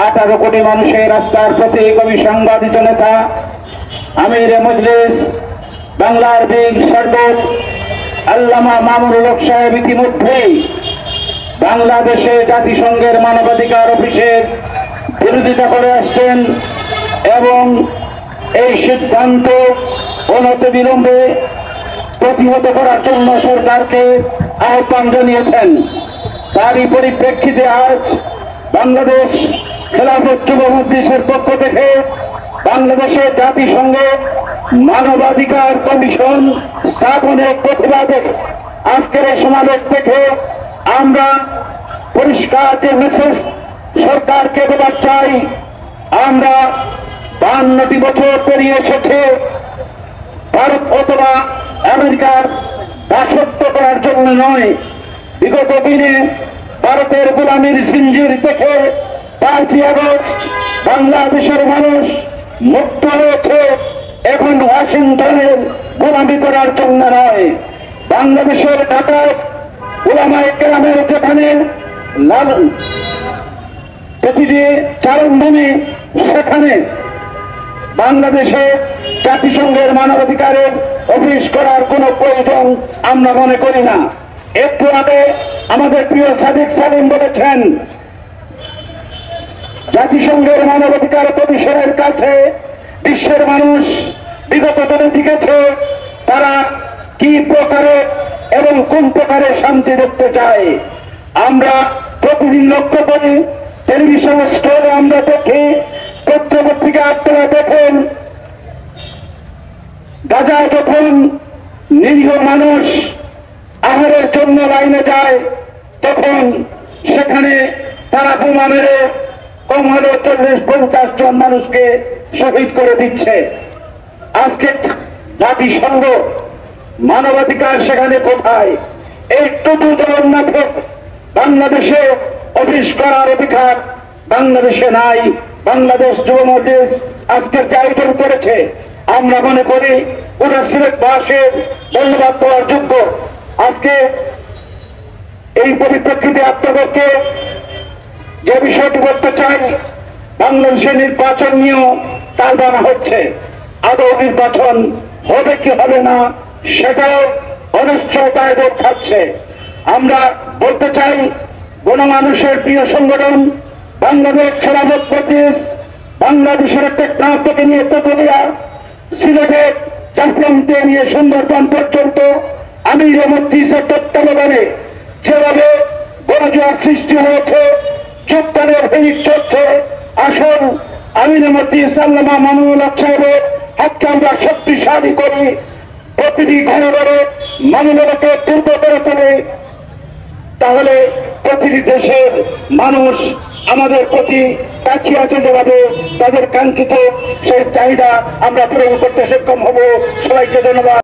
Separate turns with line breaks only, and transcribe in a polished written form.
18 কোটি মানুষের রাস্তার প্রতীক অবিসংবাদিত নেতা আমিরে মজলিস বাংলার বীর শারদুল আল্লামা মামুনুল হক সাহেব ইতিমধ্যেই বাংলাদেশে জাতিসংঘের মানবাধিকার অফিসের বিরোধিতা করে আসছেন এবং এই সিদ্ধান্ত অনতিবিলম্বে প্রতিহত করার জন্য সরকারকে আহ্বান জানিয়েছেন। তারই পরিপ্রেক্ষিতে আজ বাংলাদেশ খেলাফত যুব মজলিসের পক্ষ থেকে বাংলাদেশের জাতিসংঘে মানবাধিকার কমিশন স্থাপনের প্রতিবাদে আজকের এই সমাবেশ থেকে আমরা পরিষ্কার যে মেসেজ সরকারকে দেবার চাই, আমরা 52টি বছর পেরিয়ে এসেছে ভারত অথবা আমেরিকার দাসত্ব করার জন্য নয়। বিগত দিনে ভারতের গোলামীর জিঞ্জির থেকে 5ই আগস্ট বাংলাদেশের মানুষ মুক্ত হয়েছে, এখন ওয়াশিংটনের গোলামি করার জন্য নয়। বাংলাদেশের ঢাকায় উলামায়ে কেরামের যেখানে প্রতিটি চারণভূমি, সেখানে বাংলাদেশে জাতিসংঘের মানবাধিকারের অফিস করার কোনো প্রয়োজন আমরা মনে করি না। একটু আগে আমাদের প্রিয় সাদিক সালিম বলেছেন, জাতিসংঘের মানবাধিকার কমিশনের কাছে বিশ্বের মানুষ বিগত দিনে দেখেছে তারা কি প্রকারে এবং কোন প্রকারে শান্তি দেখতে চায়। আমরা প্রতিদিন লক্ষ্য করি, টেলিভিশন স্টোরে আমরা দেখি, পত্রপত্রিকা আপনারা দেখেন, গাজায় যখন নিরীহ মানুষ আহারের জন্য লাইনে যায় তখন সেখানে তারা বোমা মেরে কম হলে 40-50 জন মানুষকে শহীদ করে দিচ্ছে। আজকে জাতিসংঘ মানবাধিকার সেখানে কোথায়? একটু জগন্নাথের বাংলাদেশে অফিস করার অধিকার বাংলাদেশে নাই। বাংলাদেশ যুব মজলিস আজকের যে আয়োজন করেছে আমরা মনে করি ওটা সিলেট বাসের ধন্যবাদ দেওয়ার যোগ্য। আজকে এই পরিপ্রেক্ষিতে আপনাদেরকে যে বিষয়টি বলতে চাই, বাংলাদেশের নির্বাচন নিয়েও তাল জানা হচ্ছে। আদৌ নির্বাচন হবে কি হবে না সেটাও অনিশ্চয়তায় বোধ খাচ্ছে। আমরা বলতে চাই, গণমানুষের প্রিয় সংগঠন বাংলাদেশ খেলাফত মজলিস বাংলাদেশের টেকনাফ থেকে নিয়ে তেতুলিয়া, সিলেটের চাঁদপুর নিয়ে সুন্দরবন পর্যন্ত আমিরে মজলিসের তত্ত্বাবধানে যেভাবে গণজোয়ার সৃষ্টি হয়েছে, যোগদানের ভিড় চলছে। আসুন আমিরে মজলিস আল্লামা মামুনুল হক সাহেবের হাতকে আমরা শক্তিশালী করি, প্রতিটি ঘরে ঘরে মামুনুলকে দুর্গ করে তোলে, তাহলে প্রতিটি দেশের মানুষ আমাদের প্রতি তাকিয়ে আছে, যেভাবে তাদের কাঙ্ক্ষিত সেই চাহিদা আমরা পূরণ করতে সক্ষম হব। সবাইকে ধন্যবাদ।